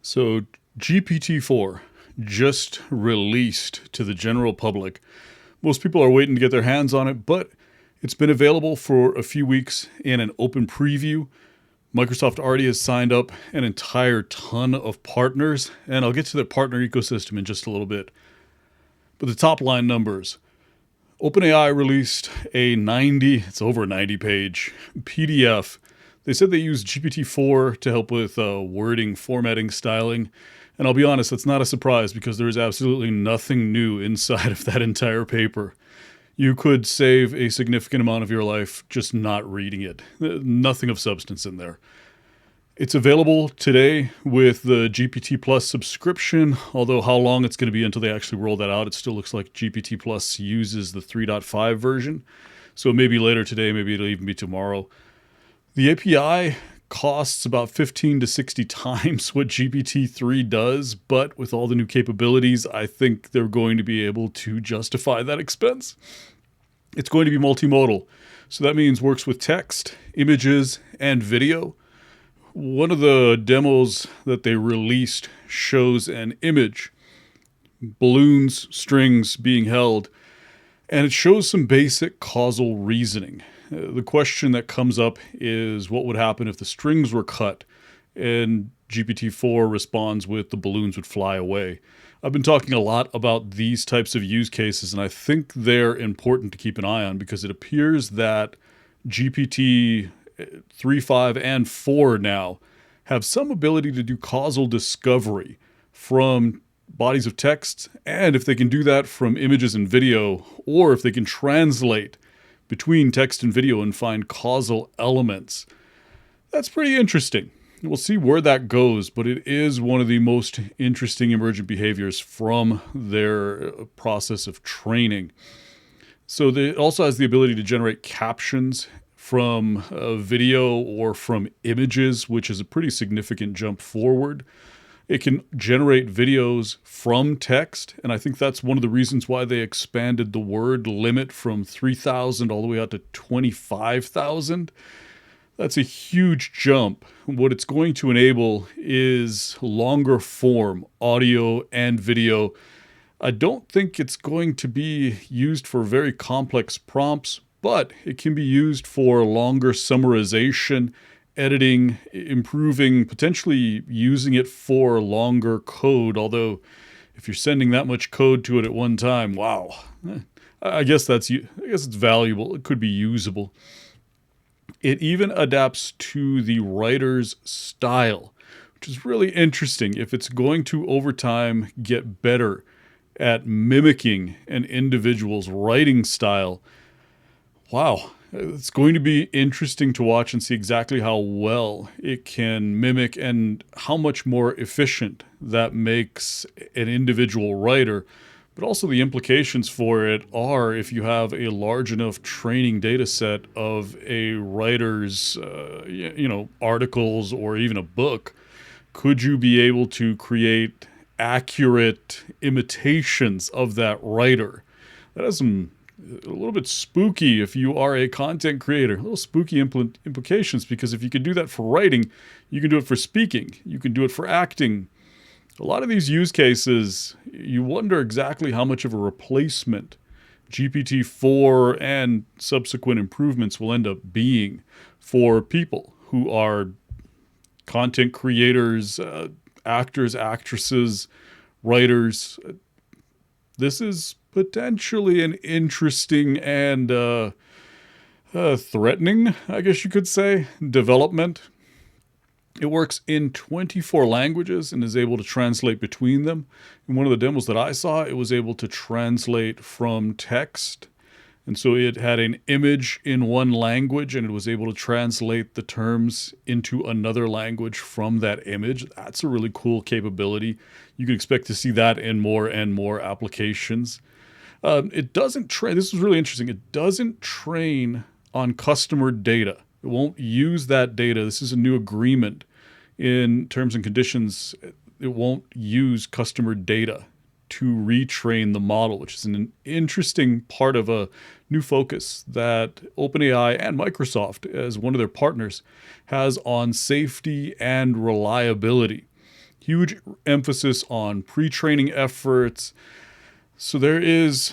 So GPT-4 just released to the general public. Most people are waiting to get their hands on it, but it's been available for a few weeks in an open preview. Microsoft already has signed up an entire ton of partners, and I'll get to their partner ecosystem in just a little bit. But the top line numbers. OpenAI released it's over a 90 page PDF. They said they use GPT-4 to help with wording, formatting, styling. And I'll be honest, that's not a surprise because there is absolutely nothing new inside of that entire paper. You could save a significant amount of your life just not reading it. Nothing of substance in there. It's available today with the GPT Plus subscription, although how long it's going to be until they actually roll that out, it still looks like GPT Plus uses the 3.5 version. So maybe later today, maybe it'll even be tomorrow. The API costs about 15 to 60 times what GPT-3 does, but with all the new capabilities, I think they're going to be able to justify that expense. It's going to be multimodal, so that means works with text, images, and video. One of the demos that they released shows an image, balloons, strings being held, and it shows some basic causal reasoning. The question that comes up is what would happen if the strings were cut, and GPT-4 responds with the balloons would fly away. I've been talking a lot about these types of use cases, and I think they're important to keep an eye on because it appears that GPT 3.5 and 4 now have some ability to do causal discovery from bodies of text, and if they can do that from images and video, or if they can translate between text and video and find causal elements. That's pretty interesting. We'll see where that goes, but it is one of the most interesting emergent behaviors from their process of training. So it also has the ability to generate captions from video or from images, which is a pretty significant jump forward. It can generate videos from text, and I think that's one of the reasons why they expanded the word limit from 3,000 all the way out to 25,000. That's a huge jump. What it's going to enable is longer form audio and video. I don't think it's going to be used for very complex prompts, but it can be used for longer summarization, editing, improving, potentially using it for longer code. Although if you're sending that much code to it at one time, wow, I guess it's valuable. It could be usable. It even adapts to the writer's style, which is really interesting. If it's going to over time get better at mimicking an individual's writing style, wow. It's going to be interesting to watch and see exactly how well it can mimic and how much more efficient that makes an individual writer. But also the implications for it are if you have a large enough training data set of a writer's, articles or even a book, could you be able to create accurate imitations of that writer? That has a little bit spooky if you are a content creator. A little spooky implications, because if you can do that for writing, you can do it for speaking. You can do it for acting. A lot of these use cases, you wonder exactly how much of a replacement GPT-4 and subsequent improvements will end up being for people who are content creators, actors, actresses, writers. This is potentially an interesting and threatening, I guess you could say, development. It works in 24 languages and is able to translate between them. In one of the demos that I saw, it was able to translate from text. And so it had an image in one language and it was able to translate the terms into another language from that image. That's a really cool capability. You can expect to see that in more and more applications. It doesn't train. This is really interesting. It doesn't train on customer data. It won't use that data. This is a new agreement in terms and conditions. It won't use customer data to retrain the model, which is an interesting part of a new focus that OpenAI and Microsoft, as one of their partners, has on safety and reliability. Huge emphasis on pre-training efforts. So there is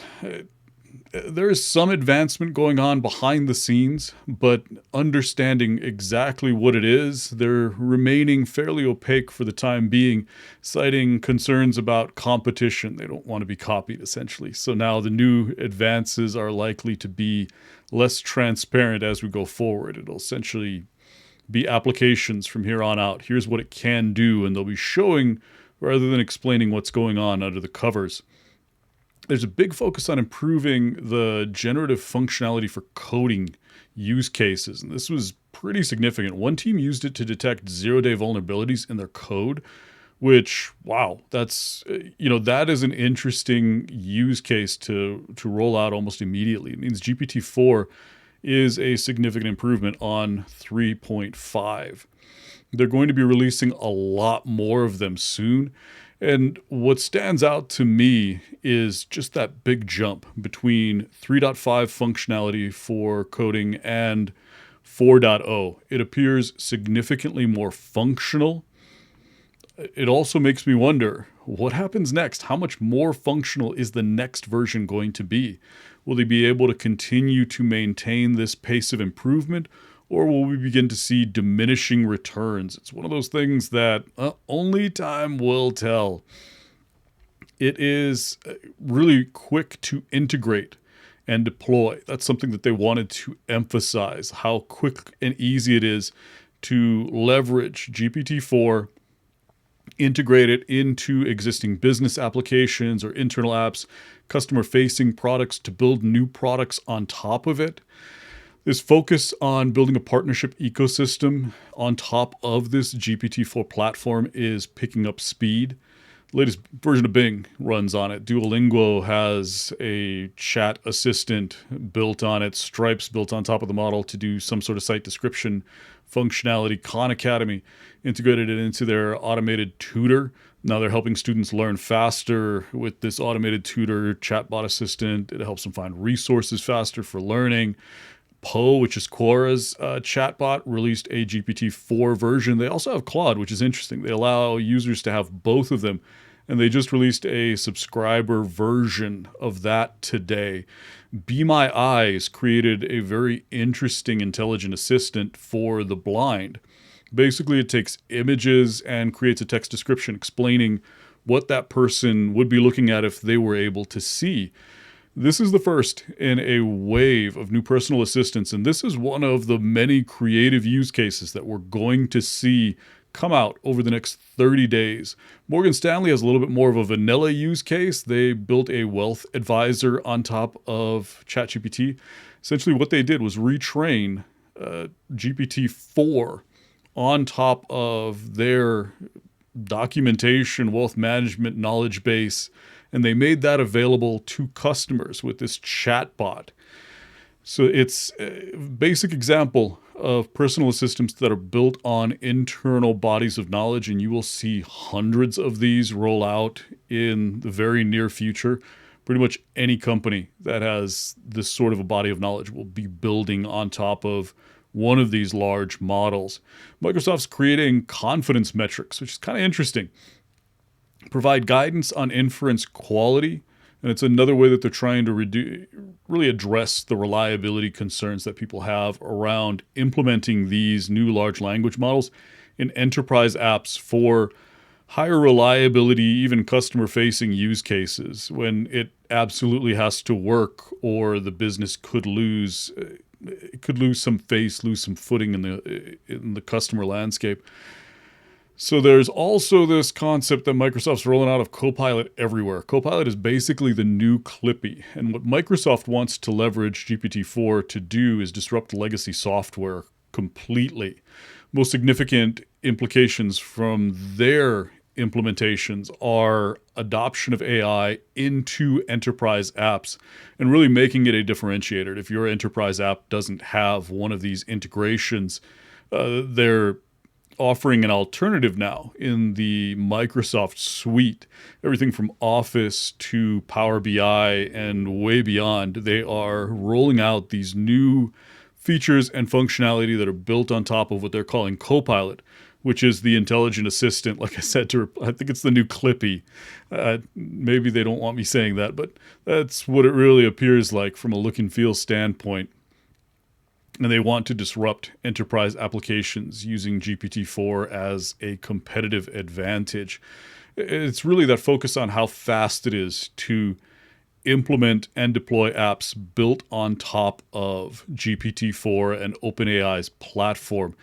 some advancement going on behind the scenes, but understanding exactly what it is, they're remaining fairly opaque for the time being, citing concerns about competition. They don't want to be copied, essentially. So now the new advances are likely to be less transparent as we go forward. It'll essentially be applications from here on out. Here's what it can do, and they'll be showing rather than explaining what's going on under the covers. There's a big focus on improving the generative functionality for coding use cases, and this was pretty significant. One team used it to detect zero-day vulnerabilities in their code, which, wow, that is an interesting use case to roll out almost immediately. It means GPT-4 is a significant improvement on 3.5. They're going to be releasing a lot more of them soon. And what stands out to me is just that big jump between 3.5 functionality for coding and 4.0. It appears significantly more functional. It also makes me wonder, what happens next? How much more functional is the next version going to be? Will they be able to continue to maintain this pace of improvement? Or will we begin to see diminishing returns? It's one of those things that only time will tell. It is really quick to integrate and deploy. That's something that they wanted to emphasize, how quick and easy it is to leverage GPT-4, integrate it into existing business applications or internal apps, customer-facing products to build new products on top of it. This focus on building a partnership ecosystem on top of this GPT-4 platform is picking up speed. The latest version of Bing runs on it. Duolingo has a chat assistant built on it. Stripe's built on top of the model to do some sort of site description functionality. Khan Academy integrated it into their automated tutor. Now they're helping students learn faster with this automated tutor chatbot assistant. It helps them find resources faster for learning. Poe, which is Quora's chatbot, released a GPT-4 version. They also have Claude, which is interesting. They allow users to have both of them, and they just released a subscriber version of that today. Be My Eyes created a very interesting intelligent assistant for the blind. Basically, it takes images and creates a text description explaining what that person would be looking at if they were able to see. This is the first in a wave of new personal assistants, and this is one of the many creative use cases that we're going to see come out over the next 30 days. Morgan Stanley has a little bit more of a vanilla use case. They built a wealth advisor on top of ChatGPT. Essentially what they did was retrain GPT-4 on top of their documentation, wealth management knowledge base, and they made that available to customers with this chatbot. So it's a basic example of personal assistants that are built on internal bodies of knowledge, and you will see hundreds of these roll out in the very near future. Pretty much any company that has this sort of a body of knowledge will be building on top of one of these large models. Microsoft's creating confidence metrics, which is kind of interesting. Provide guidance on inference quality, and it's another way that they're trying to really address the reliability concerns that people have around implementing these new large language models in enterprise apps for higher reliability, even customer-facing use cases when it absolutely has to work, or the business could lose some face, lose some footing in the customer landscape. So there's also this concept that Microsoft's rolling out of CoPilot everywhere. CoPilot is basically the new Clippy. And what Microsoft wants to leverage GPT-4 to do is disrupt legacy software completely. Most significant implications from their implementations are adoption of AI into enterprise apps and really making it a differentiator. If your enterprise app doesn't have one of these integrations, they're offering an alternative now in the Microsoft suite. Everything from Office to Power BI and way beyond. They are rolling out these new features and functionality that are built on top of what they're calling CoPilot, which is the intelligent assistant. Like I said, I think it's the new Clippy. Maybe they don't want me saying that, but that's what it really appears like from a look and feel standpoint. And they want to disrupt enterprise applications using GPT-4 as a competitive advantage. It's really that focus on how fast it is to implement and deploy apps built on top of GPT-4 and OpenAI's platform.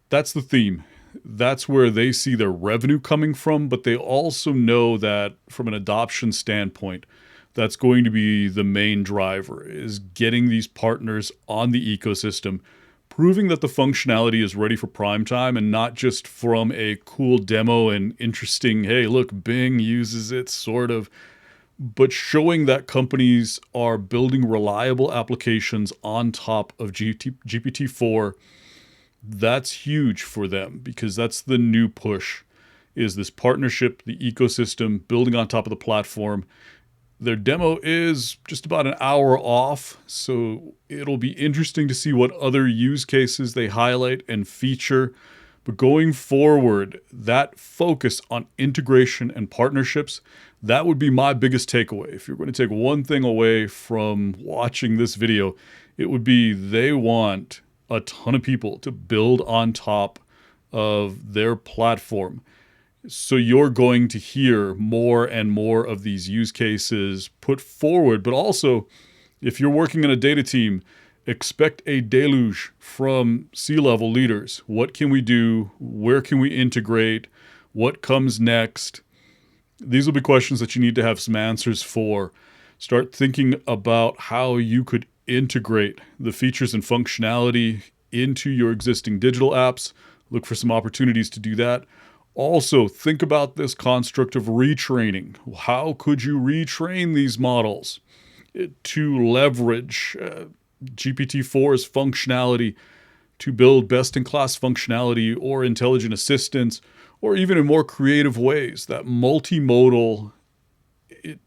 That's the theme. That's where they see their revenue coming from, but they also know that from an adoption standpoint, that's going to be the main driver, is getting these partners on the ecosystem, proving that the functionality is ready for prime time and not just from a cool demo and interesting, hey, look, Bing uses it, sort of, but showing that companies are building reliable applications on top of GPT-4. That's huge for them because that's the new push, is this partnership, the ecosystem, building on top of the platform. Their demo is just about an hour off, so it'll be interesting to see what other use cases they highlight and feature. But going forward, that focus on integration and partnerships, that would be my biggest takeaway. If you're going to take one thing away from watching this video, it would be they want a ton of people to build on top of their platform. So you're going to hear more and more of these use cases put forward. But also, if you're working in a data team, expect a deluge from C-level leaders. What can we do? Where can we integrate? What comes next? These will be questions that you need to have some answers for. Start thinking about how you could integrate the features and functionality into your existing digital apps. Look for some opportunities to do that. Also, think about this construct of retraining. How could you retrain these models to leverage GPT-4's functionality to build best-in-class functionality or intelligent assistance, or even in more creative ways? That multimodal,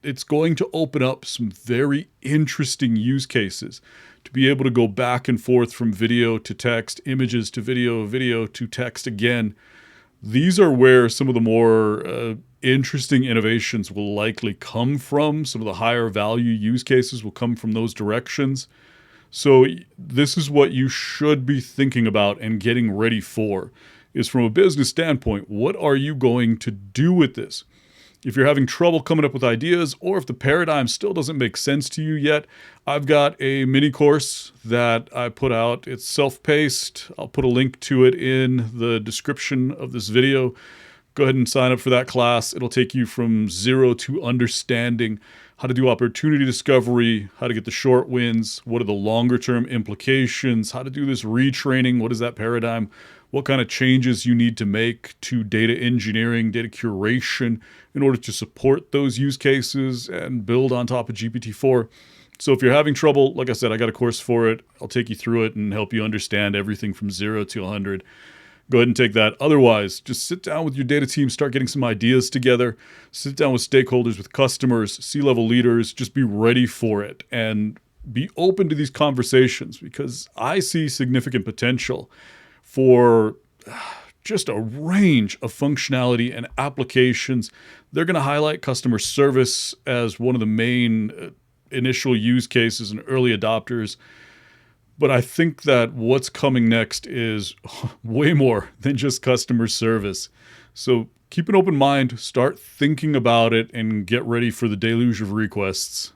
it's going to open up some very interesting use cases to be able to go back and forth from video to text, images to video, video to text again. These are where some of the more interesting innovations will likely come from. Some of the higher value use cases will come from those directions. So this is what you should be thinking about and getting ready for, is from a business standpoint, what are you going to do with this? If you're having trouble coming up with ideas, or if the paradigm still doesn't make sense to you yet, I've got a mini course that I put out. It's self-paced. I'll put a link to it in the description of this video. Go ahead and sign up for that class. It'll take you from zero to understanding how to do opportunity discovery, how to get the short wins, what are the longer term implications, how to do this retraining, what is that paradigm, what kind of changes you need to make to data engineering, data curation in order to support those use cases and build on top of GPT-4. So if you're having trouble, like I said, I got a course for it. I'll take you through it and help you understand everything from 0 to 100. Go ahead and take that. Otherwise, just sit down with your data team, start getting some ideas together, sit down with stakeholders, with customers, C-level leaders, just be ready for it and be open to these conversations, because I see significant potential for just a range of functionality and applications. They're going to highlight customer service as one of the main initial use cases and early adopters. But I think that what's coming next is way more than just customer service. So keep an open mind, start thinking about it, and get ready for the deluge of requests.